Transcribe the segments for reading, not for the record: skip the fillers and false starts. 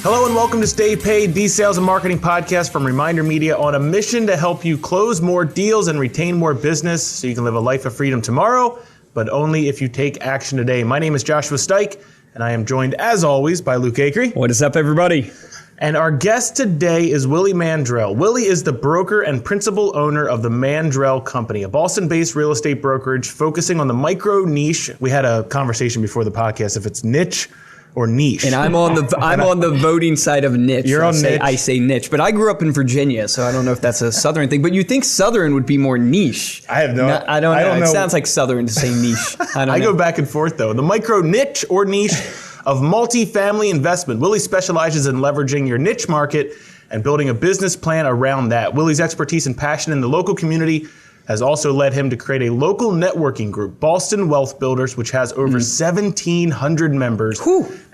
Hello and welcome to Stay Paid, the sales and marketing podcast from ReminderMedia, on a mission to help you close more deals and retain more business so you can live a life of freedom tomorrow, but only if you take action today. My name is Joshua Stike, and I am joined, as always, by Luke Acree. What is up, everybody? And our guest today is Willie Mandrell. Willie is the broker and principal owner of the Mandrell Company, a Boston-based real estate brokerage focusing on the micro niche. We had a conversation before the podcast if it's niche or niche. And I'm on the voting side of niche. You're on niche. I say niche, but I grew up in Virginia, so I don't know if that's a Southern thing. But you think Southern would be more niche? I have no. I don't know. It sounds like Southern to say niche. I go back and forth though. The micro niche or niche of multifamily investment. Willie specializes in leveraging your niche market and building a business plan around that. Willie's expertise and passion in the local community has also led him to create a local networking group, Boston Wealth Builders, which has over 1,700 members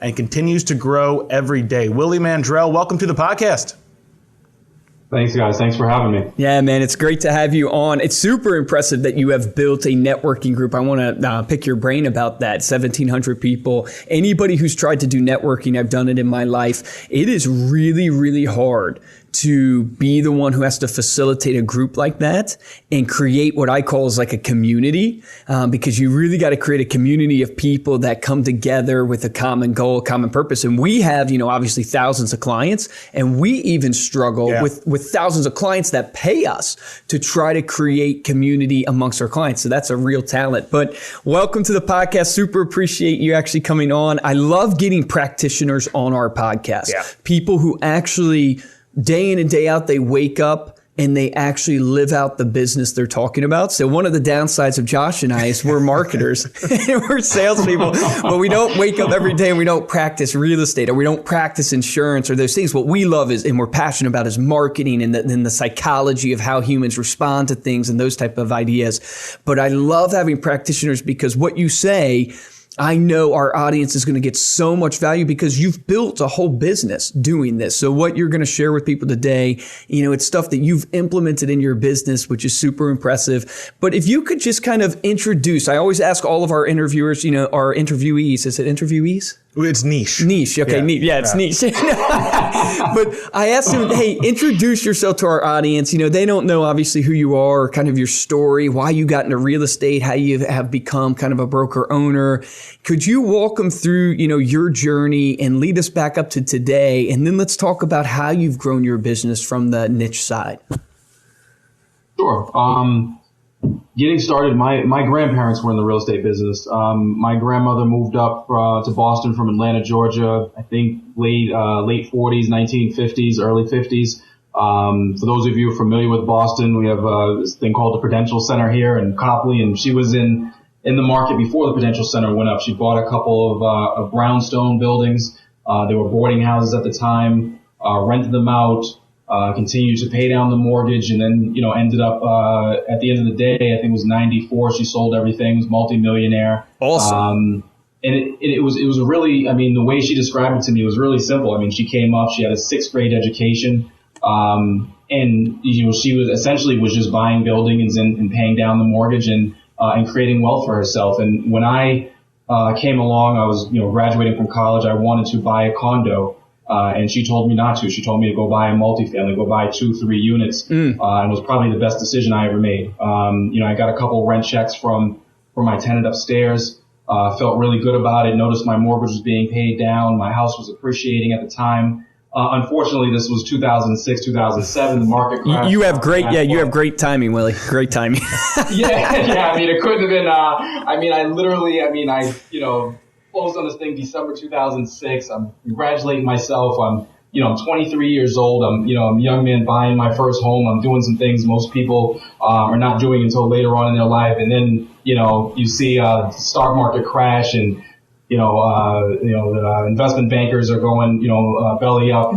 and continues to grow every day. Willie Mandrell, welcome to the podcast. Thanks, guys. Thanks for having me. Yeah, man, it's great to have you on. It's super impressive that you have built a networking group. I want to pick your brain about that. 1,700 people. Anybody who's tried to do networking, I've done it in my life. It is really, really hard to be the one who has to facilitate a group like that and create what I call is like a community, because you really got to create a community of people that come together with a common goal, common purpose. And we have, obviously thousands of clients, and we even struggle with thousands of clients that pay us to try to create community amongst our clients. So that's a real talent. But welcome to the podcast. Super appreciate you actually coming on. I love getting practitioners on our podcast. Yeah. People who actually day in and day out, they wake up and they actually live out the business they're talking about. So one of the downsides of Josh and I is we're marketers and we're salespeople, but we don't wake up every day and we don't practice real estate or we don't practice insurance or those things. What we love is, and we're passionate about, is marketing and the psychology of how humans respond to things and those type of ideas. But I love having practitioners because what you say, I know our audience is going to get so much value because you've built a whole business doing this. So what you're going to share with people today, it's stuff that you've implemented in your business, which is super impressive. But if you could just kind of introduce, I always ask all of our interviewers, our interviewees, is it interviewees? It's niche. Niche. Okay. Yeah. It's niche. But I asked them, hey, introduce yourself to our audience. They don't know obviously who you are, or kind of your story, why you got into real estate, how you have become kind of a broker owner. Could you walk them through, your journey and lead us back up to today? And then let's talk about how you've grown your business from the niche side. Sure. Getting started, my grandparents were in the real estate business. My grandmother moved up to Boston from Atlanta, Georgia, I think late 40s, 1950s, early 50s. For those of you familiar with Boston, we have this thing called the Prudential Center here in Copley, and she was in the market before the Prudential Center went up. She bought a couple of brownstone buildings. They were boarding houses at the time, rented them out. Continued to pay down the mortgage, and then, ended up, at the end of the day, I think it was 94, she sold everything, was multimillionaire. Awesome. And it was really, the way she described it to me was really simple. She came up, she had a 6th grade education, and, she was just buying buildings and paying down the mortgage and creating wealth for herself. And when I, came along, I was, graduating from college, I wanted to buy a condo. And she told me not to. She told me to go buy a multifamily, go buy 2-3 units, and it was probably the best decision I ever made. I got a couple rent checks from my tenant upstairs, felt really good about it, noticed my mortgage was being paid down, my house was appreciating at the time. Unfortunately, this was 2006, 2007, the market crashed. You have great timing, Willie. Great timing. Yeah, it couldn't have been, I closed on this thing December 2006. I'm congratulating myself. I'm 23 years old. I'm a young man buying my first home. I'm doing some things most people are not doing until later on in their life. And then, you see the stock market crash and, the investment bankers are going, belly up.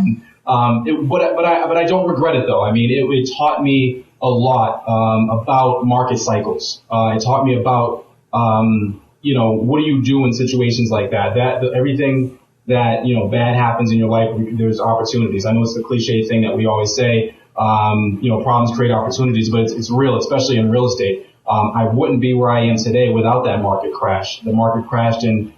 But I don't regret it though. It taught me a lot about market cycles. It taught me about what do you do in situations like that? Everything that, bad happens in your life, there's opportunities. I know it's the cliche thing that we always say, problems create opportunities, but it's real, especially in real estate. I wouldn't be where I am today without that market crash. The market crashed in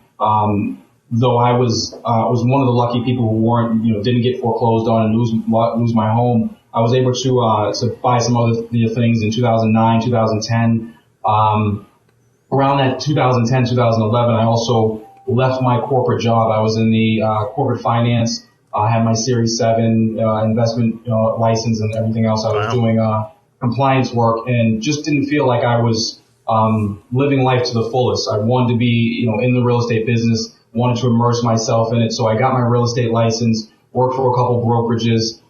though I was one of the lucky people who didn't get foreclosed on and lose my home, I was able to buy some other things in 2009, 2010. Around that 2010, 2011, I also left my corporate job. I was in the corporate finance. I had my Series 7 investment license and everything else. I was doing compliance work and just didn't feel like I was living life to the fullest. I wanted to be in the real estate business, wanted to immerse myself in it. So I got my real estate license, worked for a couple brokerages,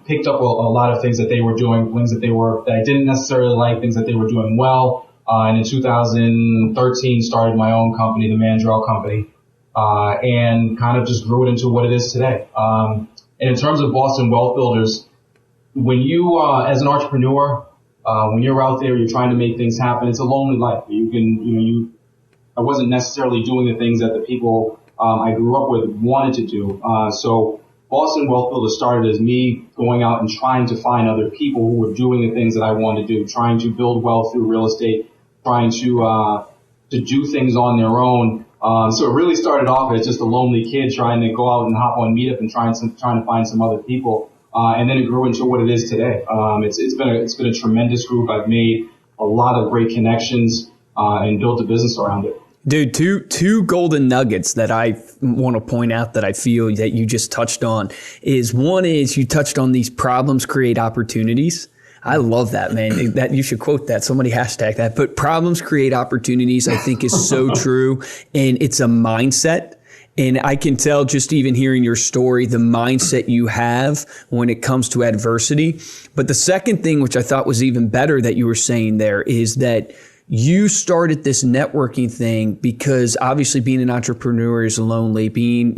picked up a lot of things that they were doing, things that I didn't necessarily like, things that they were doing well. And in 2013, started my own company, the Mandrell Company, and kind of just grew it into what it is today. And in terms of Boston Wealth Builders, when you, as an entrepreneur, when you're out there, you're trying to make things happen, it's a lonely life. I wasn't necessarily doing the things that the people I grew up with wanted to do. So Boston Wealth Builders started as me going out and trying to find other people who were doing the things that I wanted to do, trying to build wealth through real estate, trying to do things on their own. So it really started off as just a lonely kid trying to go out and hop on Meetup and trying to find some other people. And then it grew into what it is today. It's been a tremendous group. I've made a lot of great connections, and built a business around it. Dude, two golden nuggets that I want to point out that I feel that you just touched on is one is you touched on these problems create opportunities. I love that, man. That you should quote that. Somebody hashtag that. But problems create opportunities, I think, is so true. And it's a mindset. And I can tell just even hearing your story, the mindset you have when it comes to adversity. But the second thing, which I thought was even better that you were saying there, is that you started this networking thing because obviously being an entrepreneur is lonely. Being,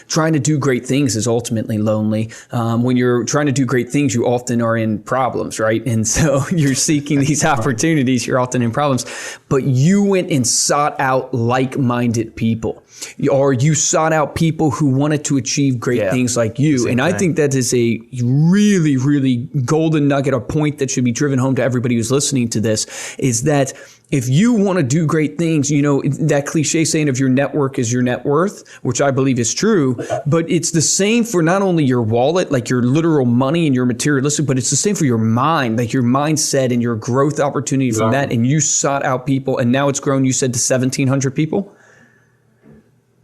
trying to do great things is ultimately lonely. When you're trying to do great things, you often are in problems, right? And so you're seeking these opportunities, you're often in problems. But you went and sought out like-minded people, or you sought out people who wanted to achieve great things like you. And I think that is a really, really golden nugget, a point that should be driven home to everybody who's listening to this, is that if you want to do great things, that cliche saying of your network is your net worth, which I believe is true, but it's the same for not only your wallet, like your literal money and your materialistic, but it's the same for your mind, like your mindset and your growth opportunity from that. And you sought out people, and now it's grown, you said, to 1,700 people?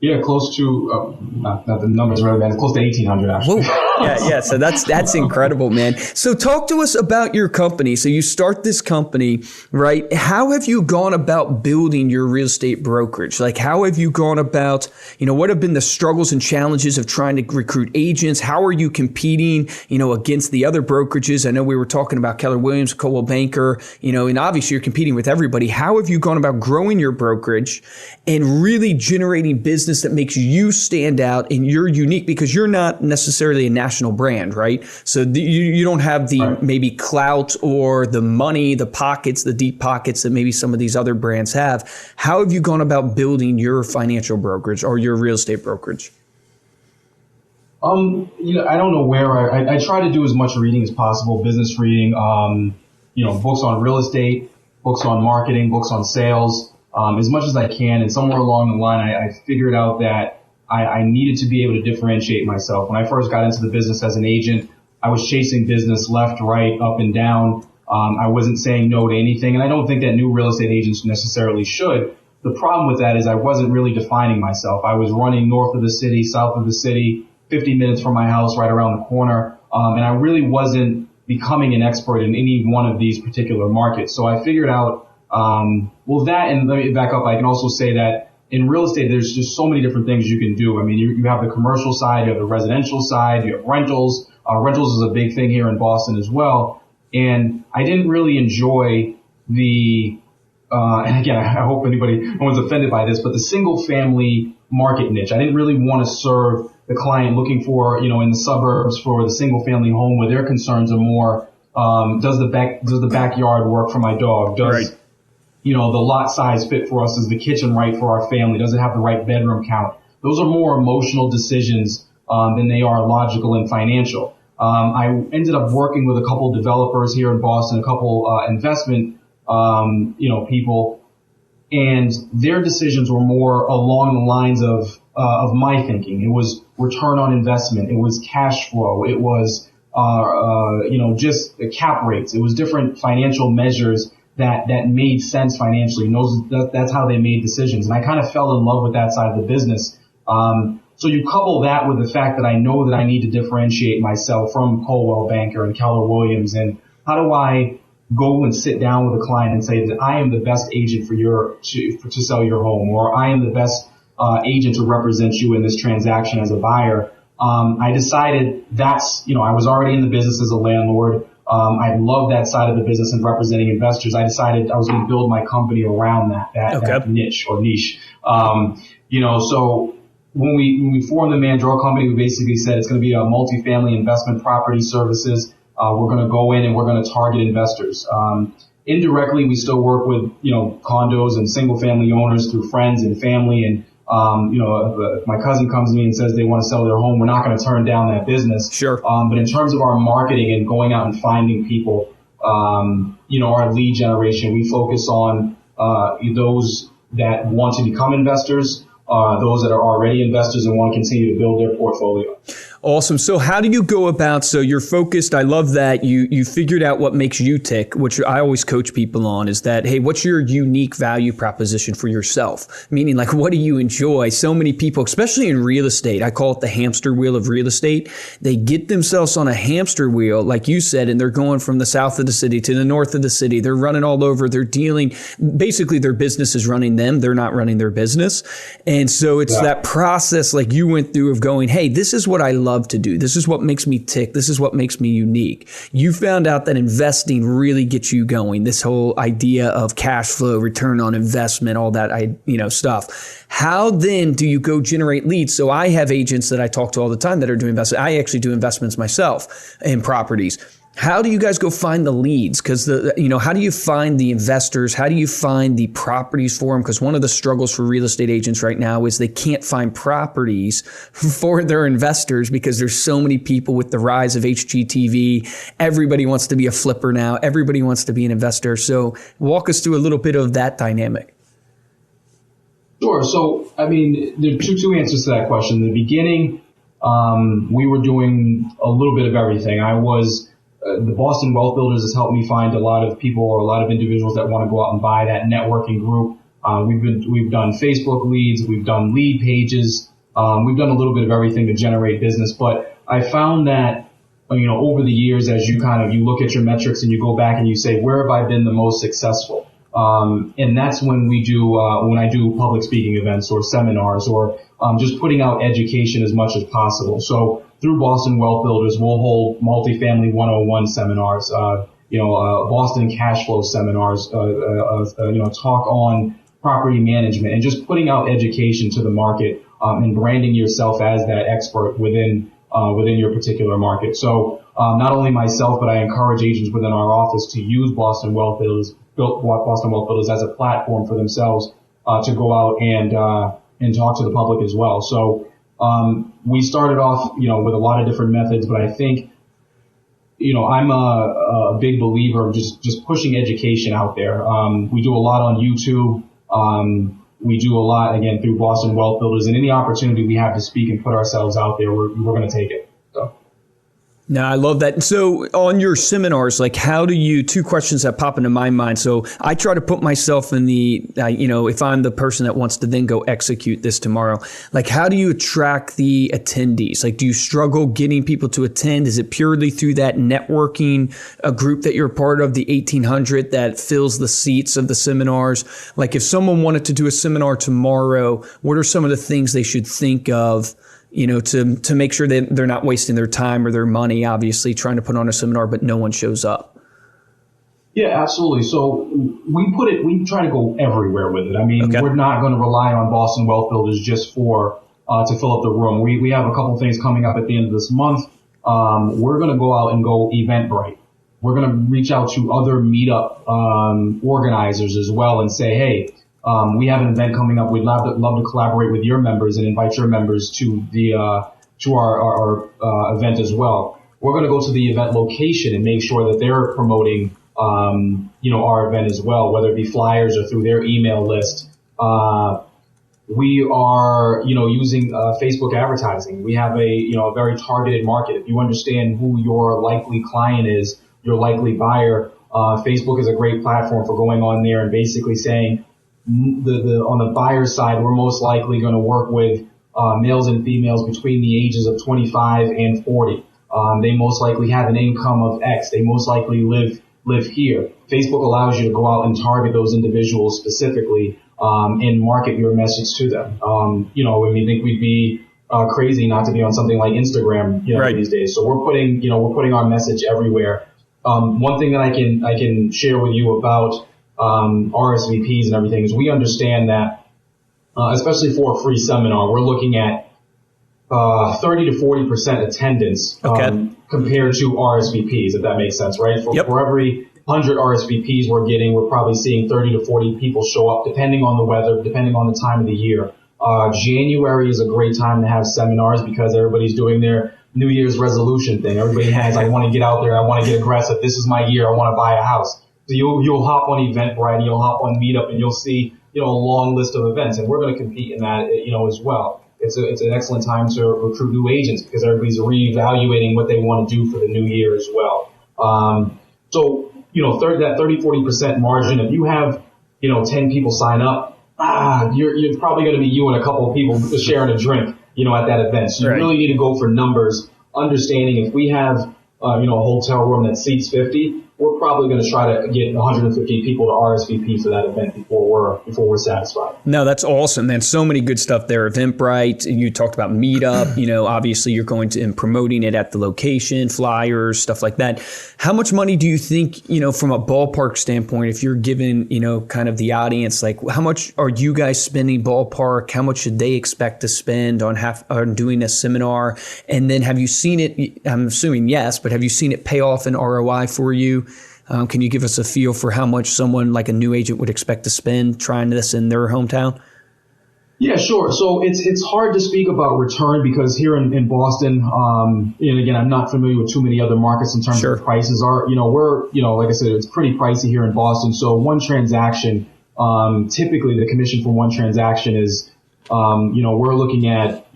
Yeah, close to, not the numbers really, man, close to 1,800 actually. Yeah. So that's incredible, man. So talk to us about your company. So you start this company, right? How have you gone about building your real estate brokerage? Like, how have you gone about, what have been the struggles and challenges of trying to recruit agents? How are you competing, against the other brokerages? I know we were talking about Keller Williams, Coldwell Banker, and obviously you're competing with everybody. How have you gone about growing your brokerage and really generating business that makes you stand out and you're unique, because you're not necessarily a national brand, right? So you don't have the maybe clout or the money, the pockets, the deep pockets that maybe some of these other brands have. How have you gone about building your financial brokerage or your real estate brokerage? I don't know where I try to do as much reading as possible, business reading, books on real estate, books on marketing, books on sales. As much as I can, and somewhere along the line, I figured out that I needed to be able to differentiate myself. When I first got into the business as an agent, I was chasing business left, right, up and down. I wasn't saying no to anything, and I don't think that new real estate agents necessarily should. The problem with that is I wasn't really defining myself. I was running north of the city, south of the city, 50 minutes from my house, right around the corner, and I really wasn't becoming an expert in any one of these particular markets. So I figured out and let me back up. I can also say that in real estate, there's just so many different things you can do. I mean, you have the commercial side, you have the residential side, you have rentals. Rentals is a big thing here in Boston as well. And I didn't really enjoy and again, I hope no one's offended by this, but the single family market niche. I didn't really want to serve the client looking for, in the suburbs for the single family home where their concerns are more, does the backyard work for my dog? The lot size fit for us? Is the kitchen right for our family? Does it have the right bedroom count? Those are more emotional decisions than they are logical and financial. I ended up working with a couple developers here in Boston, a couple investment people, And their decisions were more along the lines of my thinking. It was return on investment. It was cash flow. It was, just the cap rates. It was different financial measures that made sense financially. And that's how they made decisions. And I kind of fell in love with that side of the business. So you couple that with the fact that I know that I need to differentiate myself from Coldwell Banker and Keller Williams. And how do I go and sit down with a client and say that I am the best agent to sell your home, or I am the best agent to represent you in this transaction as a buyer? I decided I was already in the business as a landlord. I love that side of the business and representing investors. I decided I was going to build my company around that niche or niche. So when we formed the Mandrell Company, we basically said it's going to be a multifamily investment property services. We're going to go in and we're going to target investors. Indirectly, we still work with, condos and single family owners through friends and family. And, if my cousin comes to me and says they want to sell their home, we're not going to turn down that business. Sure. But in terms of our marketing and going out and finding people, our lead generation, we focus on, those that want to become investors, those that are already investors and want to continue to build their portfolio. Awesome. So how do you go about, so you're focused, I love that you figured out what makes you tick, which I always coach people on is that, hey, what's your unique value proposition for yourself? Meaning like, what do you enjoy? So many people, especially in real estate, I call it the hamster wheel of real estate. They get themselves on a hamster wheel, like you said, and they're going from the south of the city to the north of the city. They're running all over. They're dealing, basically their business is running them. They're not running their business. And so it's that process like you went through of going, hey, this is what I love to do. This is what makes me tick. This is what makes me unique. You found out that investing really gets you going. This whole idea of cash flow, return on investment, all that, stuff. How then do you go generate leads? So I have agents that I talk to all the time that are doing investments. I actually do investments myself in properties. How do you guys go find the leads? Because how do you find the investors? How do you find the properties for them? Because one of the struggles for real estate agents right now is they can't find properties for their investors because there's so many people with the rise of HGTV. Everybody wants to be a flipper now. Everybody wants to be an investor. So walk us through a little bit of that dynamic. Sure. So, there are two answers to that question. In the beginning, we were doing a little bit of everything. The Boston Wealth Builders has helped me find a lot of people or a lot of individuals that want to go out and buy that networking group. We've done Facebook leads. We've done lead pages. We've done a little bit of everything to generate business. But I found that, over the years, as you look at your metrics and you go back and you say, where have I been the most successful? And that's when when I do public speaking events or seminars or just putting out education as much as possible. So through Boston Wealth Builders, we'll hold multifamily 101 seminars, Boston cash flow seminars, talk on property management and just putting out education to the market, and branding yourself as that expert within your particular market. So, not only myself, but I encourage agents within our office to use Boston Wealth Builders as a platform for themselves, to go out and talk to the public as well. So, we started off, with a lot of different methods, but I think, I'm a big believer of just pushing education out there. We do a lot on YouTube. We do a lot, again, through Boston Wealth Builders, and any opportunity we have to speak and put ourselves out there, we're going to take it. So. No, I love that. So on your seminars, like two questions that pop into my mind. So I try to put myself in if I'm the person that wants to then go execute this tomorrow, like how do you attract the attendees? Like, do you struggle getting people to attend? Is it purely through that networking group that you're a part of, the 1800 that fills the seats of the seminars? Like if someone wanted to do a seminar tomorrow, what are some of the things they should think of to make sure that they're not wasting their time or their money, obviously trying to put on a seminar, but no one shows up? Yeah, absolutely. So we try to go everywhere with it. We're not going to rely on Boston Wealth Builders just to fill up the room. We have a couple things coming up at the end of this month. We're going to go out and go Eventbrite. We're going to reach out to other meetup organizers as well and say, hey, we have an event coming up. We'd love to collaborate with your members and invite your members to our event as well. We're going to go to the event location and make sure that they're promoting our event as well, whether it be flyers or through their email list. We are, using Facebook advertising. We have a very targeted market. If you understand who your likely client is, your likely buyer, Facebook is a great platform for going on there and basically saying, on the buyer side, we're most likely going to work with males and females between the ages of 25 and 40. They most likely have an income of X. They most likely live here. Facebook allows you to go out and target those individuals specifically and market your message to them. We think we'd be crazy not to be on something like Instagram right. these days. So we're putting our message everywhere. One thing that I can share with you about RSVPs and everything is we understand that, especially for a free seminar, we're looking at 30 to 40% attendance compared to RSVPs, if that makes sense, right? For every 100 RSVPs we're getting, we're probably seeing 30 to 40 people show up, depending on the weather, depending on the time of the year. January is a great time to have seminars because everybody's doing their New Year's resolution thing. Everybody has, I want to get out there, I want to get aggressive, this is my year, I want to buy a house. So you'll hop on Eventbrite, and you'll hop on Meetup, and you'll see, a long list of events, and we're going to compete in that, as well. It's an excellent time to recruit new agents because everybody's reevaluating what they want to do for the new year as well. So, that 30, 40% margin, if you have, 10 people sign up, you're probably going to be you and a couple of people sharing a drink, at that event. So you really need to go for numbers, understanding if we have, a hotel room that seats 50, we're probably going to try to get 150 people to RSVP for that event before we're satisfied. No, that's awesome, man. So many good stuff there. Eventbrite, you talked about Meetup, obviously you're going to and promoting it at the location, flyers, stuff like that. How much money do you think, from a ballpark standpoint, if you're given, kind of the audience, like how much are you guys spending ballpark? How much should they expect to spend on doing a seminar? And then have you seen it, I'm assuming yes, but have you seen it pay off in ROI for you? Can you give us a feel for how much someone like a new agent would expect to spend trying this in their hometown? Yeah, sure. So it's hard to speak about return because here in Boston, and again, I'm not familiar with too many other markets in terms of prices are, we're, like I said, it's pretty pricey here in Boston. So one transaction, typically the commission for one transaction is, we're looking at,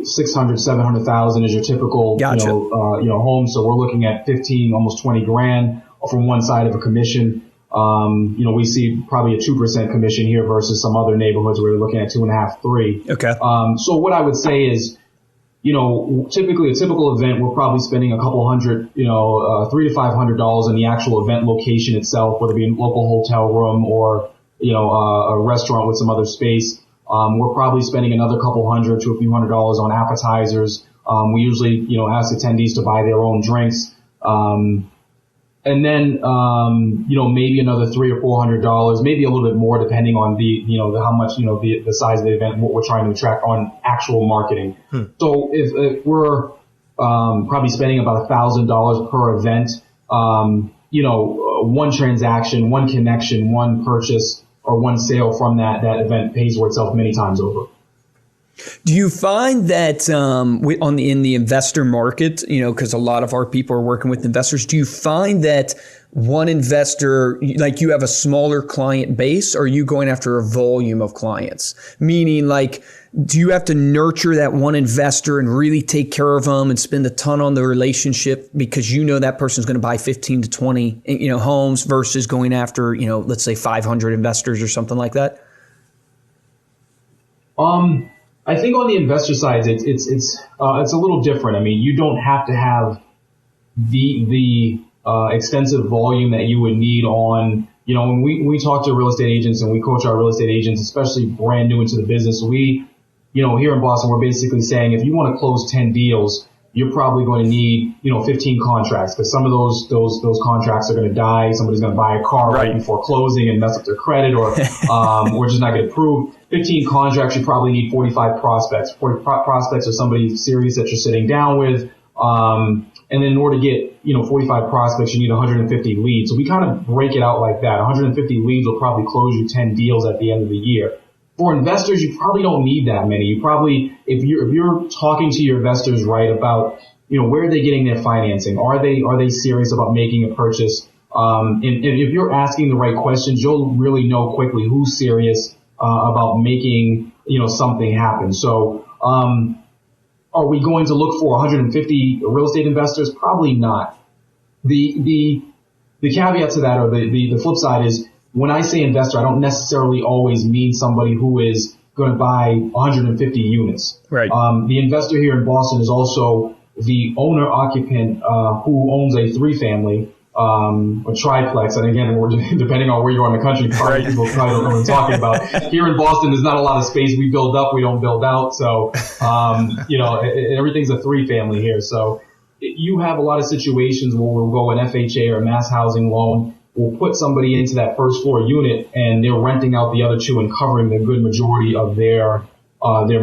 600, 700,000 is your typical, home. So we're looking at 15, almost 20 grand from one side of a commission. We see probably a 2% commission here versus some other neighborhoods where we're looking at 2.5, 3. Okay. So what I would say is, typically a typical event, we're probably spending a couple hundred, $300 to $500 on the actual event location itself, whether it be a local hotel room or, a restaurant with some other space. We're probably spending another couple hundred to a few $100 on appetizers. We usually, ask attendees to buy their own drinks. And then, maybe another $300 or $400, maybe a little bit more depending on the, how much, the size of the event, what we're trying to attract on actual marketing. So if we're, probably spending about $1,000 per event, one transaction, one connection, one purchase, or one sale from that event pays for itself many times over. Do you find that in the investor market, because a lot of our people are working with investors, do you find that one investor, like you have a smaller client base, or are you going after a volume of clients? Meaning, like, do you have to nurture that one investor and really take care of them and spend a ton on the relationship because that person's going to buy 15 to 20, homes versus going after, let's say 500 investors or something like that? I think on the investor side, it's a little different. I mean, you don't have to have the extensive volume that you would need on, when we talk to real estate agents and we coach our real estate agents, especially brand new into the business, we, here in Boston, we're basically saying if you want to close 10 deals, you're probably going to need, 15 contracts because some of those contracts are going to die. Somebody's going to buy a car right before closing and mess up their credit or just not get approved. 15 contracts, you probably need 45 prospects. 40 prospects are somebody serious that you're sitting down with. And then in order to get, 45 prospects, you need 150 leads. So we kind of break it out like that. 150 leads will probably close you 10 deals at the end of the year. For investors, you probably don't need that many. You probably, if you're talking to your investors right about, where are they getting their financing? Are they serious about making a purchase? And if you're asking the right questions, you'll really know quickly who's serious about making, something happen. So, are we going to look for 150 real estate investors? Probably not. The caveat to that, or the flip side, is when I say investor, I don't necessarily always mean somebody who is going to buy 150 units. Right. The investor here in Boston is also the owner occupant who owns a 3-family, a triplex. And again, depending on where you are in the country, people probably don't know what I'm talking about. Here in Boston, there's not a lot of space. We build up, we don't build out. So, everything's a 3-family here. So you have a lot of situations where we'll go an FHA or a mass housing loan. We'll put somebody into that first floor unit and they're renting out the other 2 and covering the good majority of their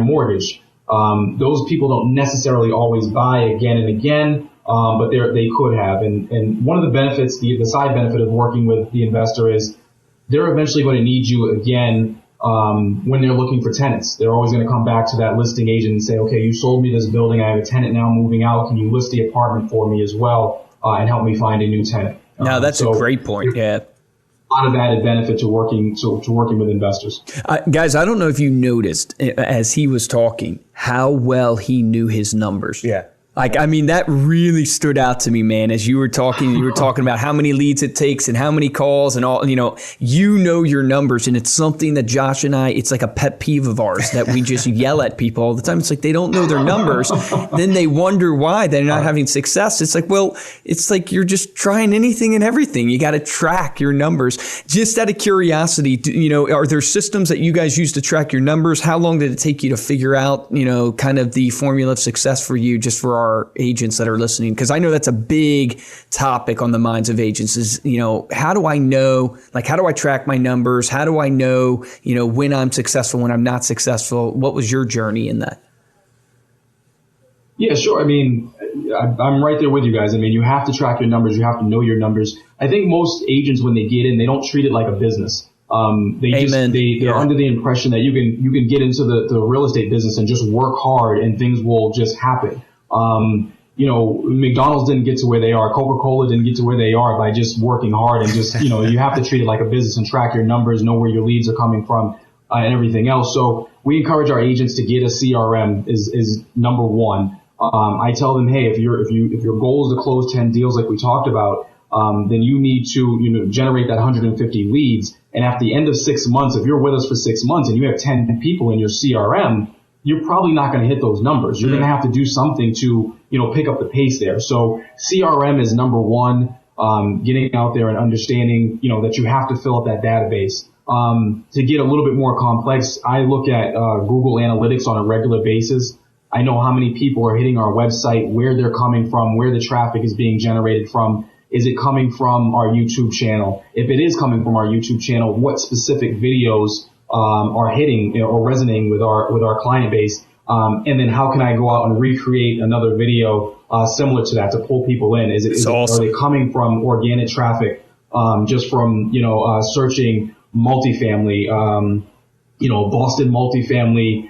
mortgage. Those people don't necessarily always buy again and again. But they could have. And one of the benefits, the side benefit of working with the investor is they're eventually going to need you again when they're looking for tenants. They're always going to come back to that listing agent and say, okay, you sold me this building. I have a tenant now moving out. Can you list the apartment for me as well and help me find a new tenant? Now, that's a great point. Yeah. A lot of added benefit to working with investors. Guys, I don't know if you noticed as he was talking how well he knew his numbers. Yeah. That really stood out to me, man. As you were talking about how many leads it takes and how many calls and all, your numbers. And it's something that Josh and I, it's like a pet peeve of ours that we just yell at people all the time. It's like they don't know their numbers. Then they wonder why they're not having success. It's like, well, it's like you're just trying anything and everything. You got to track your numbers. Just out of curiosity, are there systems that you guys use to track your numbers? How long did it take you to figure out, kind of the formula of success for you, just for our agents that are listening? Because I know that's a big topic on the minds of agents is, how do I know, how do I track my numbers? How do I know, when I'm successful, when I'm not successful? What was your journey in that? Yeah, sure. I'm right there with you guys. You have to track your numbers. You have to know your numbers. I think most agents, when they get in, they don't treat it like a business. They're under the impression that you can get into the real estate business and just work hard and things will just happen. McDonald's didn't get to where they are. Coca-Cola didn't get to where they are by just working hard and just, you have to treat it like a business and track your numbers, know where your leads are coming from, and everything else. So we encourage our agents to get a CRM is number one. I tell them, hey, if your goal is to close 10 deals like we talked about, then you need to, generate that 150 leads. And at the end of 6 months, if you're with us for 6 months and you have 10 people in your CRM, you're probably not going to hit those numbers. You're going to have to do something to, pick up the pace there. So CRM is number one, getting out there and understanding, that you have to fill up that database. To get a little bit more complex, I look at Google Analytics on a regular basis. I know how many people are hitting our website, where they're coming from, where the traffic is being generated from. Is it coming from our YouTube channel? If it is coming from our YouTube channel, what specific videos are hitting or resonating with our client base? And then how can I go out and recreate another video similar to that to pull people in? Are they coming from organic traffic, just from searching multifamily, Boston multifamily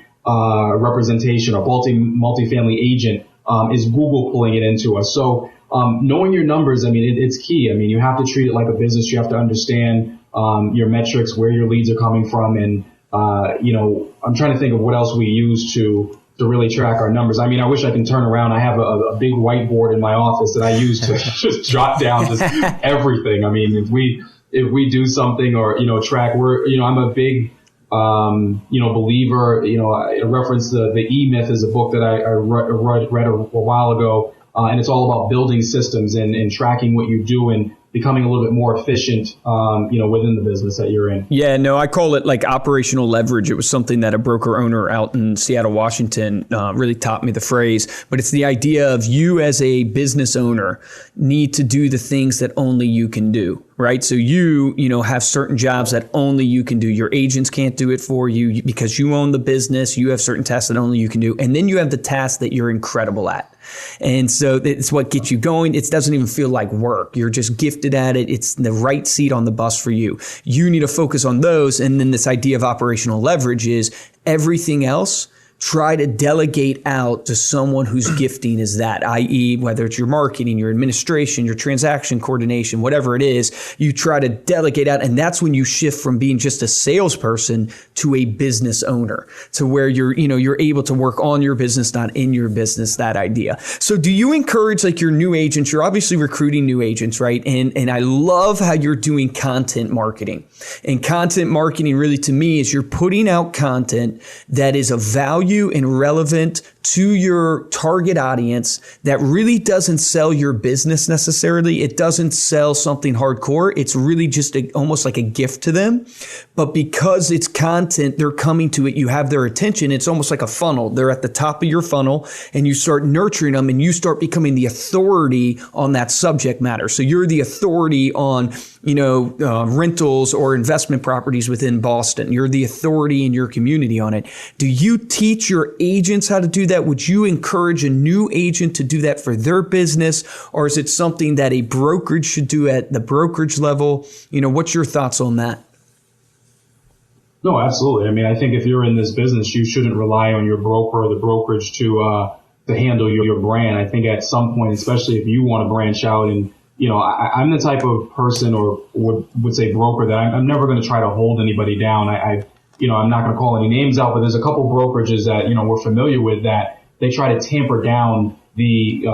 representation or multifamily agent? Is Google pulling it into us? So knowing your numbers, it's key. You have to treat it like a business. You have to understand your metrics, where your leads are coming from, and I'm trying to think of what else we use to really track our numbers. I wish I can turn around. I have a big whiteboard in my office that I use to just jot down just everything. If we do something or track, I'm a big believer. I reference the E-Myth is a book that I read a while ago, and it's all about building systems and tracking what you do and becoming a little bit more efficient, within the business that you're in. Yeah, no, I call it like operational leverage. It was something that a broker owner out in Seattle, Washington, really taught me the phrase. But it's the idea of you as a business owner need to do the things that only you can do, right? So you have certain jobs that only you can do. Your agents can't do it for you because you own the business. You have certain tasks that only you can do. And then you have the tasks that you're incredible at. And so it's what gets you going. It doesn't even feel like work. You're just gifted at it. It's the right seat on the bus for you. You need to focus on those. And then this idea of operational leverage is everything else, try to delegate out to someone whose gifting is that, i.e. whether it's your marketing, your administration, your transaction coordination, whatever it is, you try to delegate out. And that's when you shift from being just a salesperson to a business owner, to where you're able to work on your business, not in your business, that idea. So do you encourage like your new agents? You're obviously recruiting new agents, right? And I love how you're doing content marketing. And content marketing really to me is you're putting out content that is of value and relevant to your target audience that really doesn't sell your business necessarily. It doesn't sell something hardcore. It's really just almost like a gift to them. But because it's content, they're coming to it. You have their attention. It's almost like a funnel. They're at the top of your funnel and you start nurturing them and you start becoming the authority on that subject matter. So you're the authority on rentals or investment properties within Boston. You're the authority in your community on it. Do you teach your agents how to do that? Would you encourage a new agent to do that for their business? Or is it something that a brokerage should do at the brokerage level? What's your thoughts on that? No, absolutely. I mean, I think if you're in this business, you shouldn't rely on your broker or the brokerage to handle your brand. I think at some point, especially if you want to branch out and I'm the type of person or would say broker that I'm never going to try to hold anybody down. I'm not going to call any names out, but there's a couple brokerages that, we're familiar with that they try to tamper down the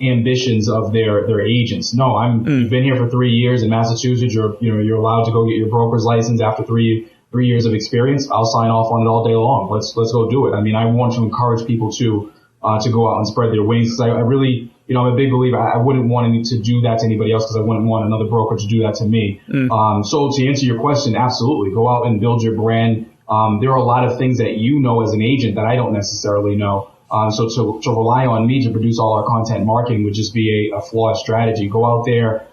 ambitions of their agents. No, you've been here for 3 years in Massachusetts. You're allowed to go get your broker's license after three years of experience. I'll sign off on it all day long. Let's go do it. I mean, I want to encourage people to go out and spread their wings, because I really, I'm a big believer. I wouldn't want to do that to anybody else, because I wouldn't want another broker to do that to me. So to answer your question, absolutely, go out and build your brand. There are a lot of things that as an agent that I don't necessarily know. So to rely on me to produce all our content marketing would just be a flawed strategy. Go out there,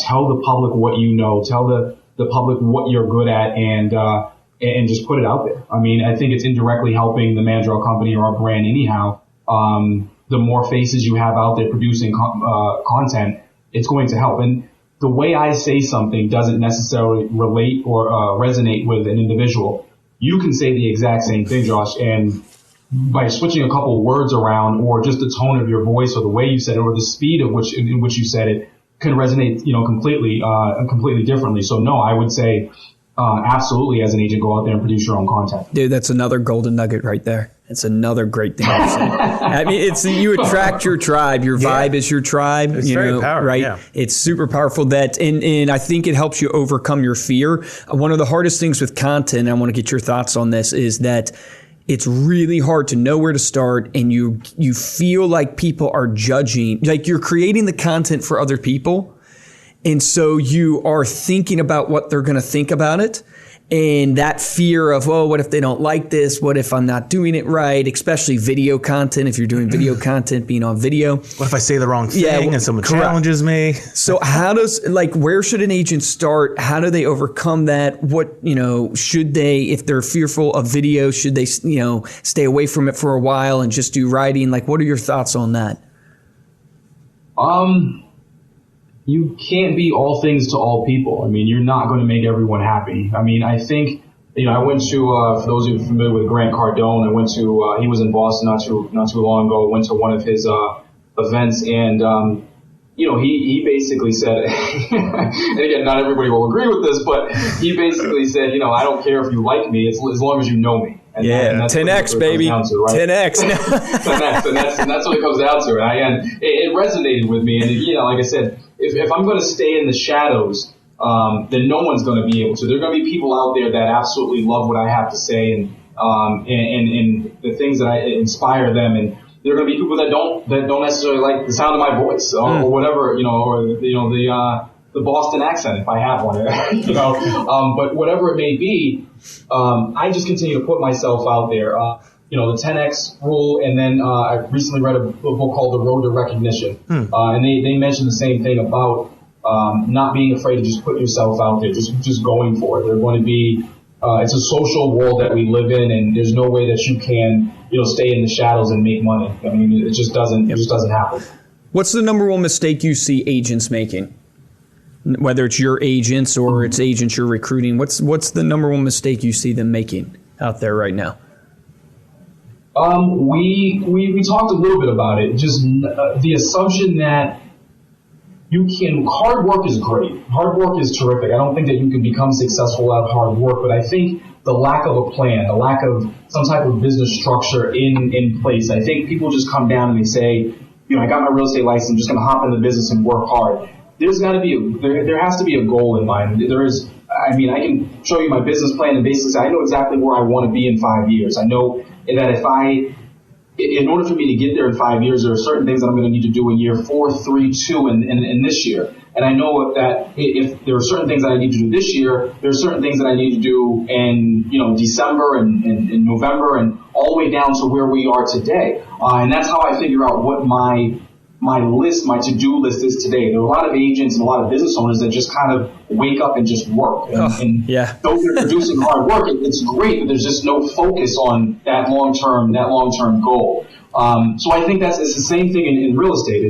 tell the public what you know, tell the public what you're good at, and just put it out there. I mean, I think it's indirectly helping the Mandrell Company or our brand anyhow. The more faces you have out there producing content, it's going to help. And the way I say something doesn't necessarily relate or resonate with an individual. You can say the exact same thing, Josh, and by switching a couple words around, or just the tone of your voice, or the way you said it, or the speed in which you said it, can resonate, completely differently. So no, I would say absolutely, as an agent, go out there and produce your own content. Dude, that's another golden nugget right there. It's another great thing I've said. I mean, you attract your tribe. Your vibe is your tribe. It's very powerful, right? Yeah. It's super powerful. And I think it helps you overcome your fear. One of the hardest things with content, and I want to get your thoughts on this, is that it's really hard to know where to start, and you feel like people are judging. Like you're creating the content for other people, and so you are thinking about what they're going to think about it. And that fear of, what if they don't like this? What if I'm not doing it right? Especially video content. If you're doing video content, being on video. What if I say the wrong thing and someone challenges me? So where should an agent start? How do they overcome that? What, should they, if they're fearful of video, should they, stay away from it for a while and just do writing? Like, what are your thoughts on that? You can't be all things to all people. I mean, you're not going to make everyone happy. I mean, I think, I went to, for those of you familiar with Grant Cardone, I went to, he was in Boston not too long ago. I went to one of his events, and, he basically said, and again, not everybody will agree with this, but he basically said, I don't care if you like me, as long as you know me. And that's 10X, baby. To, right? 10X. 10X, and that's what it comes down to. And it resonated with me. And, like I said, if I'm going to stay in the shadows, then no one's going to be able to. There are going to be people out there that absolutely love what I have to say and the things that I inspire them. And there are going to be people that don't necessarily like the sound of my voice or whatever, or the Boston accent, if I have one, but whatever it may be, I just continue to put myself out there. The 10X rule, and then I recently read a book called The Road to Recognition, and they mentioned the same thing about not being afraid to just put yourself out there, just going for it. They're going to be it's a social world that we live in, and there's no way that you can stay in the shadows and make money. I mean, it just doesn't happen. What's the number one mistake you see agents making? Whether it's your agents or it's agents you're recruiting, what's the number one mistake you see them making out there right now? We talked a little bit about it. Just the assumption that hard work is great. Hard work is terrific. I don't think that you can become successful out of hard work, but I think the lack of a plan, the lack of some type of business structure in place. I think people just come down and they say, I got my real estate license, I'm just going to hop into the business and work hard. There has to be a goal in mind. I can show you my business plan and basically say, I know exactly where I want to be in 5 years. I know that in order for me to get there in 5 years, there are certain things that I'm going to need to do in year 4, 3, 2, and this year. And I know that if there are certain things that I need to do this year, there are certain things that I need to do in December and November and all the way down to where we are today. And that's how I figure out what my to-do list is today. There are a lot of agents and a lot of business owners that just kind of wake up and just work. And though they're producing hard work, it's great, but there's just no focus on that long-term goal. So I think it's the same thing in real estate.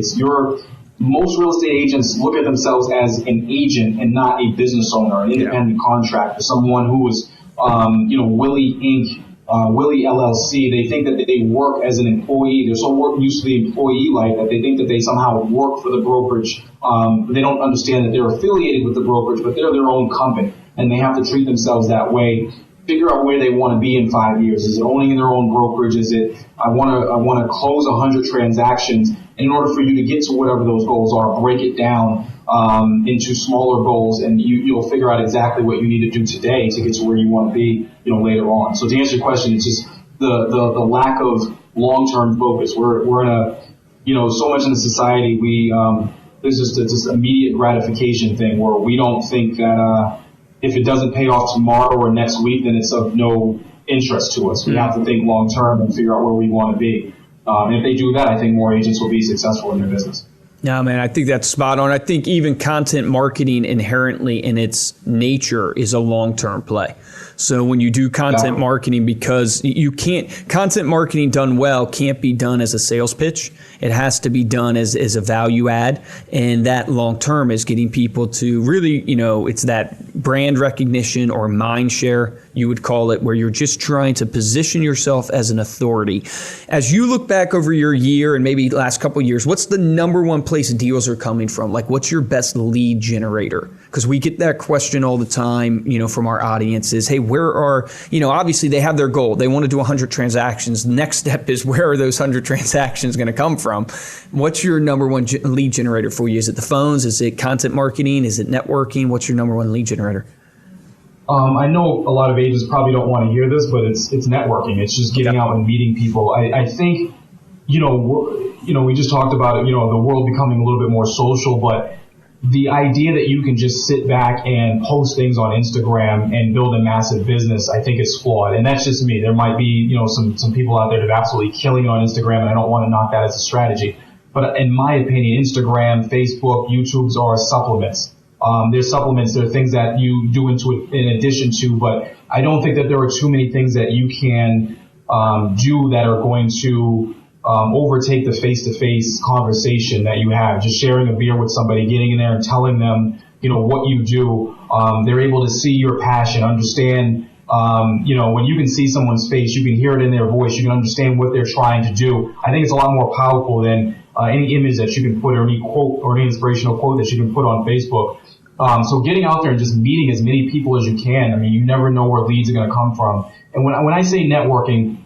Most real estate agents look at themselves as an agent and not a business owner, an independent contractor, someone who is, Willie Inc., Willie LLC. They think that they work as an employee. They're so used to the employee life that they think that they somehow work for the brokerage. They don't understand that they're affiliated with the brokerage, but they're their own company, and they have to treat themselves that way. Figure out where they want to be in 5 years. Is it owning their own brokerage? Is it I want to close 100 transactions? And in order for you to get to whatever those goals are, break it down into smaller goals, and you'll figure out exactly what you need to do today to get to where you want to be, later on. So to answer your question, it's just the lack of long-term focus. We're in so much in the society there's just this immediate gratification thing where we don't think that if it doesn't pay off tomorrow or next week, then it's of no interest to us. We have to think long-term and figure out where we want to be. And if they do that, I think more agents will be successful in their business. Yeah, man, I think that's spot on. I think even content marketing inherently in its nature is a long-term play. So when you do content marketing, because content marketing done well can't be done as a sales pitch. It has to be done as a value add. And that long-term is getting people to really, it's that brand recognition or mind share, you would call it, where you're just trying to position yourself as an authority. As you look back over your year and maybe last couple of years, what's the number one place deals are coming from? Like, what's your best lead generator? Because we get that question all the time, from our audiences. Hey, where are, obviously they have their goal. They want to do 100 transactions. Next step is, where are those 100 transactions going to come from? What's your number one lead generator for you? Is it the phones? Is it content marketing? Is it networking? What's your number one lead generator? I know a lot of agents probably don't want to hear this, but it's networking. It's just getting out and meeting people. I think, we just talked about it, the world becoming a little bit more social, but the idea that you can just sit back and post things on Instagram and build a massive business, I think is flawed. And that's just me. There might be, some people out there that are absolutely killing it on Instagram, and I don't want to knock that as a strategy. But in my opinion, Instagram, Facebook, YouTubes are supplements. They're supplements. They're things that you do in addition to, but I don't think that there are too many things that you can do that are going to overtake the face-to-face conversation that you have. Just sharing a beer with somebody, getting in there and telling them, what you do. They're able to see your passion, understand, when you can see someone's face, you can hear it in their voice, you can understand what they're trying to do. I think it's a lot more powerful than any image that you can put, or any quote, or any inspirational quote that you can put on Facebook. So getting out there and just meeting as many people as you can. You never know where leads are going to come from. And when I say networking,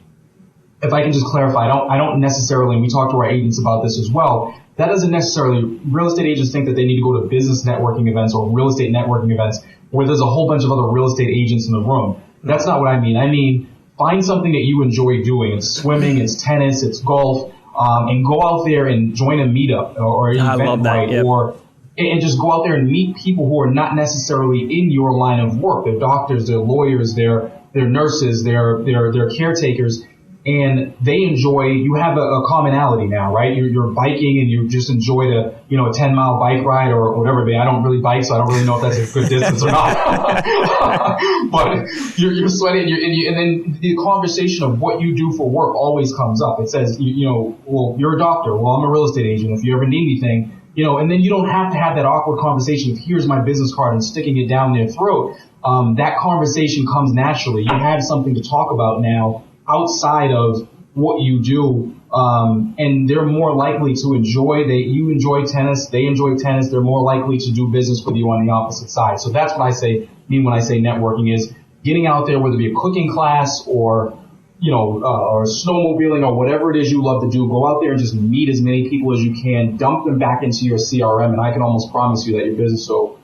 if I can just clarify, I don't necessarily, and we talk to our agents about this as well, that doesn't necessarily, real estate agents think that they need to go to business networking events or real estate networking events where there's a whole bunch of other real estate agents in the room. That's not what I mean. I mean, find something that you enjoy doing. It's swimming, it's tennis, it's golf, and go out there and join a meetup or an event, yep. And just go out there and meet people who are not necessarily in your line of work. They're doctors, they're lawyers, they're nurses, they're caretakers. And they enjoy, you have a commonality now, right? You're biking and you just enjoyed a 10-mile bike ride or whatever. I don't really bike, so I don't really know if that's a good distance or not. But you're sweating and then the conversation of what you do for work always comes up. It says, well, you're a doctor. Well, I'm a real estate agent. If you ever need anything, and then you don't have to have that awkward conversation of here's my business card and sticking it down their throat. That conversation comes naturally. You have something to talk about now outside of what you do, and they're more likely to you enjoy tennis, they enjoy tennis, they're more likely to do business with you on the opposite side. So that's what I mean when I say networking is getting out there, whether it be a cooking class or or snowmobiling or whatever it is you love to do. Go out there and just meet as many people as you can, dump them back into your CRM, and I can almost promise you that your business will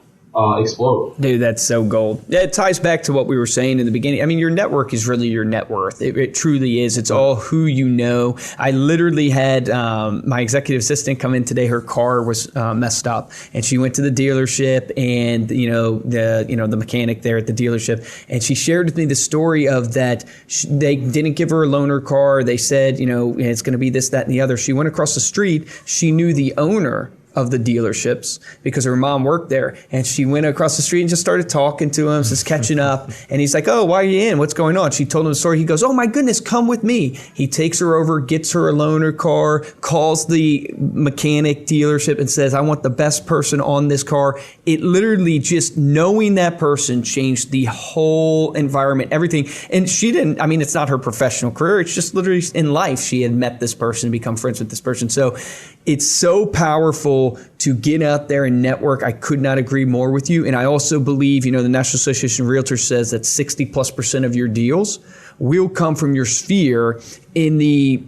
explode. Dude, that's so gold. It ties back to what we were saying in the beginning. I mean, your network is really your net worth. It truly is. It's all who you know. I literally had my executive assistant come in today. Her car was messed up, and she went to the dealership, and the mechanic there at the dealership, and she shared with me the story of that they didn't give her a loaner car. They said, it's going to be this, that, and the other. She went across the street. She knew the owner of the dealerships because her mom worked there, and she went across the street and just started talking to him, just catching up. And he's like, "Oh, why are you in? What's going on?" She told him the story. He goes, "Oh my goodness, come with me." He takes her over, gets her a loaner car, calls the mechanic dealership and says, "I want the best person on this car." It literally, just knowing that person changed the whole environment, everything. And she didn't, it's not her professional career. It's just literally in life. She had met this person, become friends with this person. So it's so powerful to get out there and network. I could not agree more with you. And I also believe, the National Association of Realtors says that 60+% of your deals will come from your sphere in the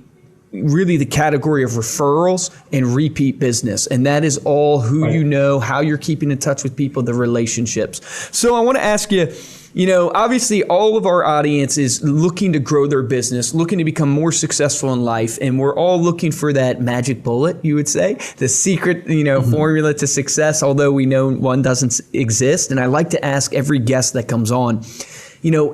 category of referrals and repeat business. And that is all who you know, how you're keeping in touch with people, the relationships. So I want to ask you, obviously all of our audience is looking to grow their business, looking to become more successful in life. And we're all looking for that magic bullet, you would say, the secret, formula to success, although we know one doesn't exist. And I like to ask every guest that comes on,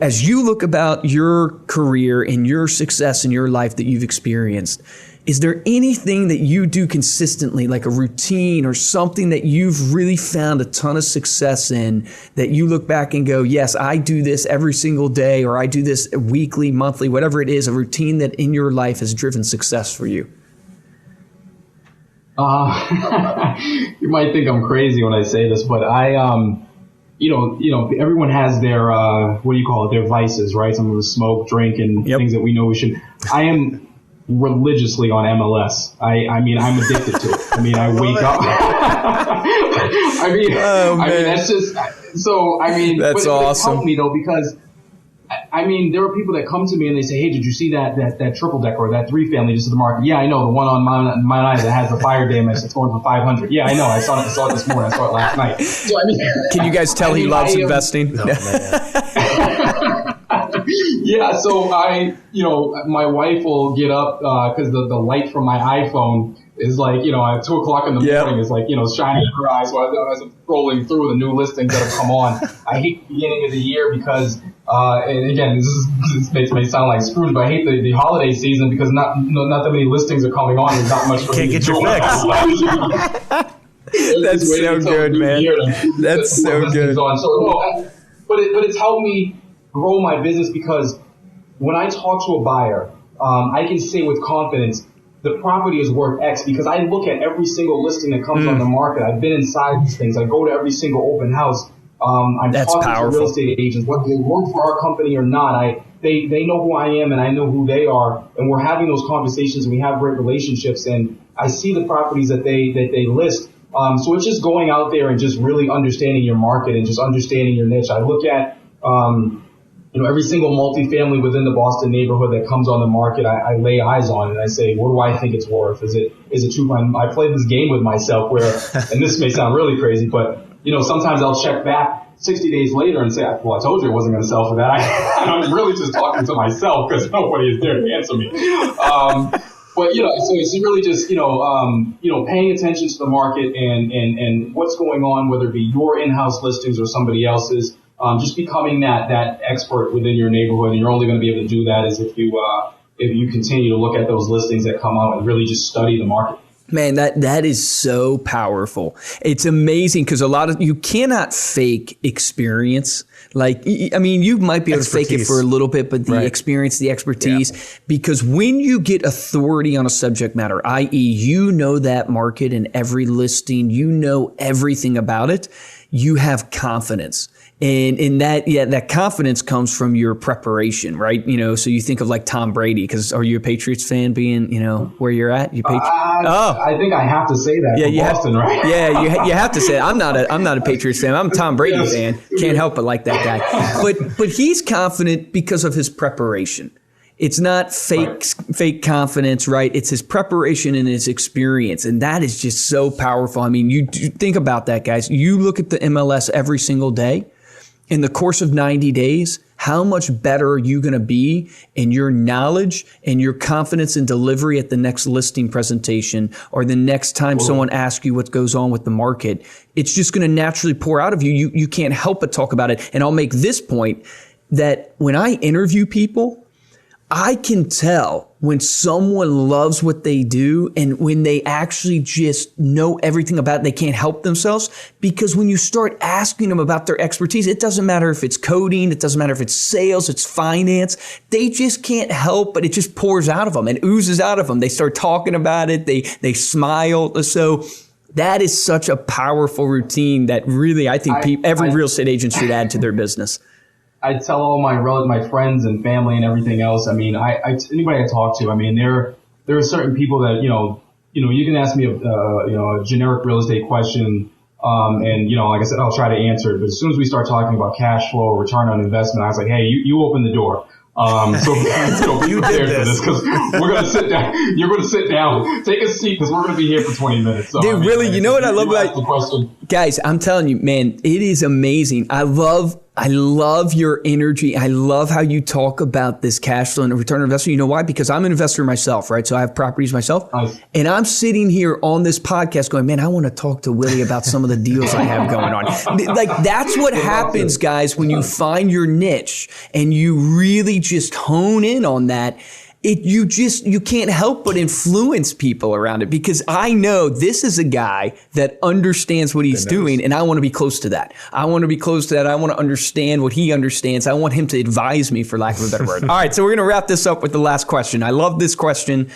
as you look about your career and your success in your life that you've experienced, is there anything that you do consistently, like a routine or something that you've really found a ton of success in that you look back and go, yes, I do this every single day, or I do this weekly, monthly, whatever it is, a routine that in your life has driven success for you? You might think I'm crazy when I say this, but everyone has their, their vices, right? Some of them smoke, drink, and things that we know we should. I am religiously on MLS. I'm addicted to it. I wake up. That's just, so, that's but awesome. It's helped me though, because there are people that come to me and they say, "Hey, did you see that triple decker or that 3-family just at the market?" "Yeah, I know, the one on Mount Ida that has the fire damage. It's going for $500. "Yeah, I know. I saw it this morning. I saw it last night." So can you guys tell he loves investing? No, man. Yeah, so my wife will get up because the light from my iPhone is like, at 2 o'clock in the morning is like, shining in her eyes while as I'm scrolling through the new listings that have come on. I hate the beginning of the year because, and again, this may sound like Scrooge, but I hate the holiday season because not that many listings are coming on. There's not much for Can't me to get do. your fix. That's so good, man. That's so good. But it's helped me grow my business because when I talk to a buyer, I can say with confidence, the property is worth X because I look at every single listing that comes on the market. I've been inside these things. I go to every single open house. I'm That's talking powerful. to real estate agents, whether they work for our company or not. They know who I am and I know who they are, and we're having those conversations and we have great relationships, and I see the properties that they list. So it's just going out there and just really understanding your market and just understanding your niche. I look at every single multifamily within the Boston neighborhood that comes on the market, I lay eyes on it and I say, what do I think it's worth? Is it true? I play this game with myself where, and this may sound really crazy, but sometimes I'll check back 60 days later and say, well, I told you it wasn't going to sell for that. I'm really just talking to myself because nobody is there to answer me. But so it's really just paying attention to the market and what's going on, whether it be your in-house listings or somebody else's. Just becoming that expert within your neighborhood, and you're only going to be able to do that is if you continue to look at those listings that come out and really just study the market. Man, that is so powerful. It's amazing because you cannot fake experience. Like, you might be able to fake it for a little bit, but the experience, the expertise, because when you get authority on a subject matter, i.e. that market and every listing, everything about it, you have confidence. And that confidence comes from your preparation, right? So you think of like Tom Brady, because are you a Patriots fan being, where you're at? You I think I have to say that for Boston, right? Yeah, you have to say it. I'm not a Patriots fan. I'm a Tom Brady fan. Can't help but like that guy. But he's confident because of his preparation. It's not fake confidence, right? It's his preparation and his experience. And that is just so powerful. I mean, you think about that, guys. You look at the MLS every single day. In the course of 90 days, how much better are you going to be in your knowledge and your confidence in delivery at the next listing presentation or the next time someone asks you what goes on with the market? It's just going to naturally pour out of you. You can't help but talk about it. And I'll make this point that when I interview people, I can tell when someone loves what they do and when they actually just know everything about it, they can't help themselves. Because when you start asking them about their expertise, it doesn't matter if it's coding, it doesn't matter if it's sales, it's finance. They just can't help, but it just pours out of them and oozes out of them. They start talking about it. They smile. So that is such a powerful routine that really, I think every real estate agent should add to their business. I tell all my friends and family and everything else. I mean, anybody I talk to, I mean, there are certain people that, you can ask me a generic real estate question. And, like I said, I'll try to answer it. But as soon as we start talking about cash flow, return on investment, I was like, hey, you open the door. So be prepared for this because we're going to sit down. You're going to sit down, take a seat because we're going to be here for 20 minutes. So, dude, really, you know what I love about guys? I'm telling you, man, it is amazing. I love your energy. I love how you talk about this cash flow and return on investment. You know why? Because I'm an investor myself, right? So I have properties myself. Nice. And I'm sitting here on this podcast going, man, I want to talk to Willie about some of the deals I have going on. Like, that's what happens, guys, when you find your niche and you really just hone in on that. You can't help but influence people around it, because I know this is a guy that understands what he's doing, and I want to be close to that. I want to understand what he understands. I want him to advise me, for lack of a better word. All right, so we're going to wrap this up with the last question. I love this question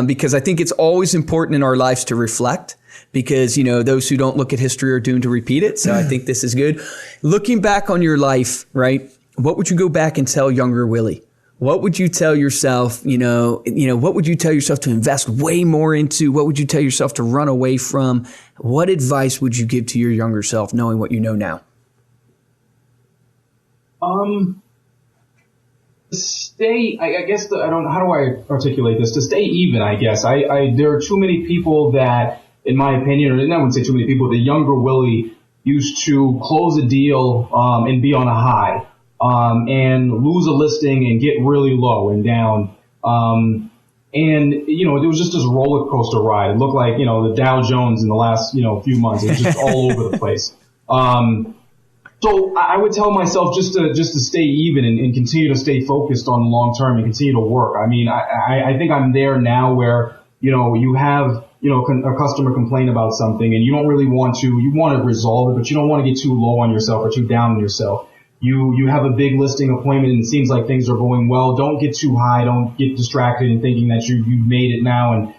because I think it's always important in our lives to reflect, because, those who don't look at history are doomed to repeat it. So I think this is good. Looking back on your life, right, what would you go back and tell younger Willie? What would you tell yourself, what would you tell yourself to invest way more into? What would you tell yourself to run away from? What advice would you give to your younger self, knowing what you know now? Stay, I guess, how do I articulate this? To stay even, I guess. There are too many people that, in my opinion, or I wouldn't say too many people, the younger Willie used to close a deal and be on a high. And lose a listing and get really low and down. And, it was just this roller coaster ride. It looked like, the Dow Jones in the last, few months. It was just all over the place. So I would tell myself just to stay even and continue to stay focused on the long term and continue to work. I mean, I think I'm there now where, you have, a customer complain about something and you don't really want to resolve it, but you don't want to get too low on yourself or too down on yourself. You have a big listing appointment and it seems like things are going well. Don't get too high. Don't get distracted in thinking that you've made it now. And,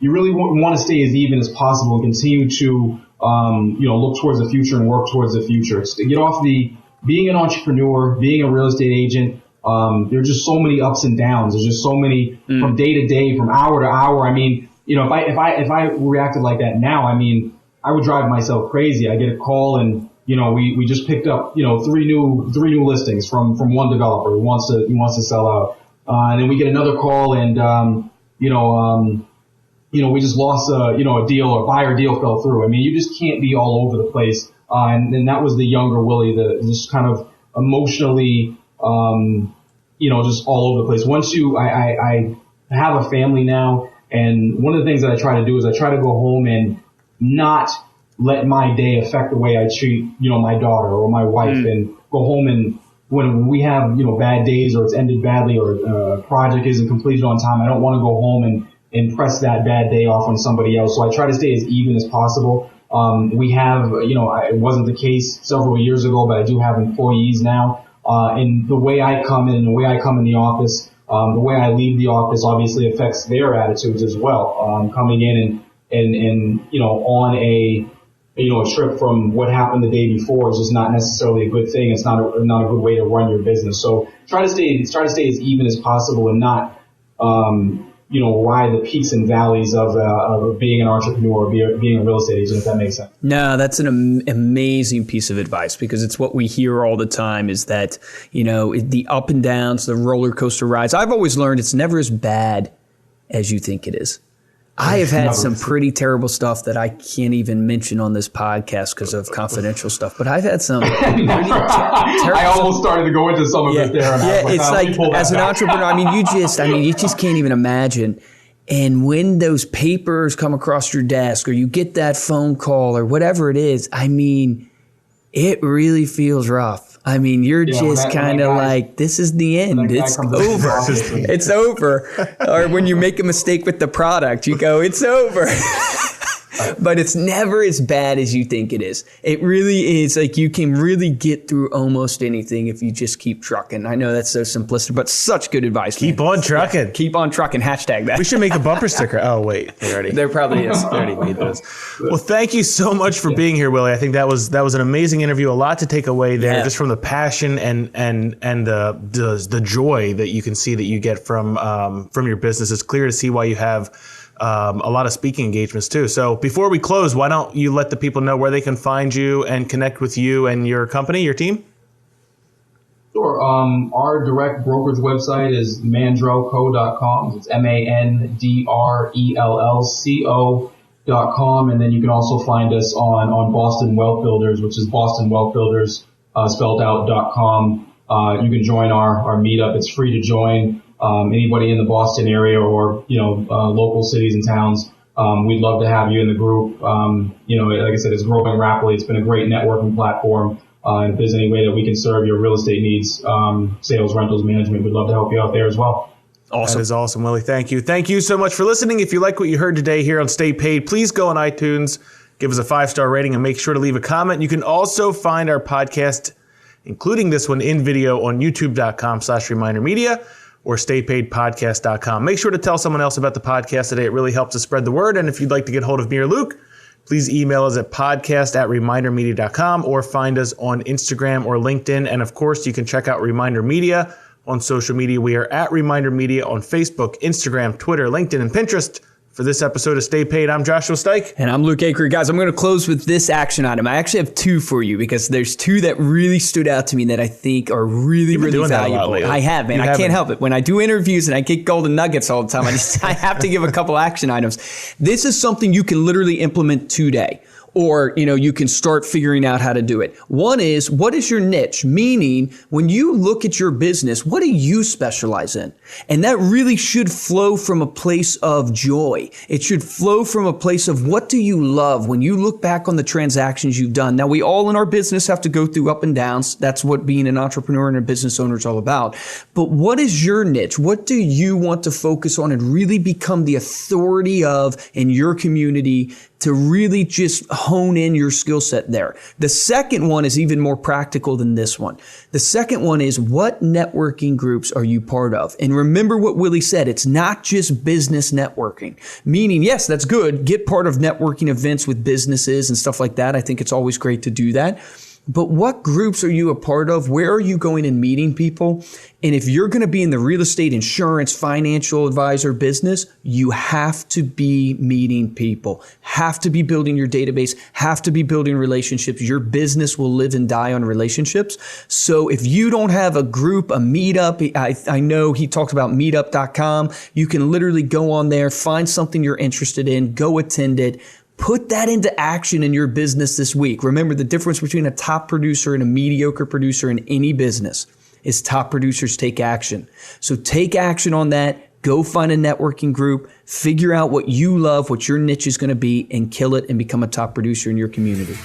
you really want to stay as even as possible and continue to, look towards the future and work towards the future. It's to get off being an entrepreneur, being a real estate agent. There are just so many ups and downs. There's just so many from day to day, from hour to hour. I mean, if I reacted like that now, I mean, I would drive myself crazy. I get a call and, we just picked up, three new listings from one developer who wants to sell out. And then we get another call and, we just lost a deal, or buyer deal fell through. I mean, you just can't be all over the place. And that was the younger Willie, just kind of emotionally, just all over the place. Once I have a family now, and one of the things that I try to do is I try to go home and not let my day affect the way I treat, my daughter or my wife, and go home and when we have, bad days or it's ended badly or a project isn't completed on time, I don't want to go home and press that bad day off on somebody else. So I try to stay as even as possible. We have, it wasn't the case several years ago, but I do have employees now. And the way I come in the office, the way I leave the office obviously affects their attitudes as well. Coming in and on a a trip from what happened the day before is just not necessarily a good thing. It's not a good way to run your business. So try to stay as even as possible and not, ride the peaks and valleys of being an entrepreneur or being a real estate agent, if that makes sense. No, that's an amazing piece of advice, because it's what we hear all the time is that, the up and downs, the roller coaster rides. I've always learned it's never as bad as you think it is. I have had some pretty terrible stuff that I can't even mention on this podcast because of confidential stuff, but I've had some pretty terrible I almost started to go into some of it there. Yeah, it's like as an entrepreneur, you just can't even imagine. And when those papers come across your desk or you get that phone call or whatever it is, it really feels rough. You're just kind of like, this is the end. It's over. It's over. Or when you make a mistake with the product, you go, it's over. But it's never as bad as you think it is. It really is. Like, you can really get through almost anything if you just keep trucking. I know that's so simplistic, but such good advice. Keep on trucking. Yeah, keep on trucking. Hashtag that. We should make a bumper sticker. Oh, wait. There probably is. They already made those. Well, thank you so much for being here, Willie. I think that was an amazing interview. A lot to take away there, just from the passion and the joy that you can see that you get from your business. It's clear to see why you have a lot of speaking engagements too. So before we close, why don't you let the people know where they can find you and connect with you and your company, your team? Sure. Our direct brokerage website is mandrellco.com. It's MANDRELLCO.com. And then you can also find us on Boston Wealth Builders, which is Boston Wealth Builders, spelled out.com. You can join our meetup. It's free to join. Anybody in the Boston area or, local cities and towns, we'd love to have you in the group. Like I said, it's growing rapidly. It's been a great networking platform. And if there's any way that we can serve your real estate needs, sales, rentals, management, we'd love to help you out there as well. Awesome. That is awesome, Willie. Thank you. Thank you so much for listening. If you like what you heard today here on Stay Paid, please go on iTunes, give us a 5-star rating, and make sure to leave a comment. You can also find our podcast, including this one, in video on youtube.com/ReminderMedia. or staypaidpodcast.com. Make sure to tell someone else about the podcast today. It really helps us spread the word. And if you'd like to get hold of me or Luke, please email us at podcast@remindermedia.com or find us on Instagram or LinkedIn. And of course, you can check out Reminder Media on social media. We are at Reminder Media on Facebook, Instagram, Twitter, LinkedIn, and Pinterest. For this episode of Stay Paid, I'm Joshua Stike. And I'm Luke Acree. Guys, I'm going to close with this action item. I actually have 2 for you because there's 2 that really stood out to me that I think are really, really valuable. I have, man. I can't help it. When I do interviews and I get golden nuggets all the time, I have to give a couple action items. This is something you can literally implement today. Or, you can start figuring out how to do it. One is, what is your niche? Meaning, when you look at your business, what do you specialize in? And that really should flow from a place of joy. It should flow from a place of what do you love when you look back on the transactions you've done. Now, we all in our business have to go through up and downs. That's what being an entrepreneur and a business owner is all about. But what is your niche? What do you want to focus on and really become the authority of in your community to really just hone in your skill set there? The second one is even more practical than this one. The second one is, what networking groups are you part of? And remember what Willie said, it's not just business networking. Meaning, yes, that's good. Get part of networking events with businesses and stuff like that. I think it's always great to do that. But what groups are you a part of? Where are you going and meeting people? And if you're going to be in the real estate, insurance, financial advisor business, you have to be meeting people, have to be building your database, have to be building relationships. Your business will live and die on relationships. So if you don't have a group, a meetup, I know he talked about meetup.com. You can literally go on there, find something you're interested in, go attend it. Put that into action in your business this week. Remember, the difference between a top producer and a mediocre producer in any business is top producers take action. So take action on that. Go find a networking group, figure out what you love, what your niche is going to be, and kill it and become a top producer in your community.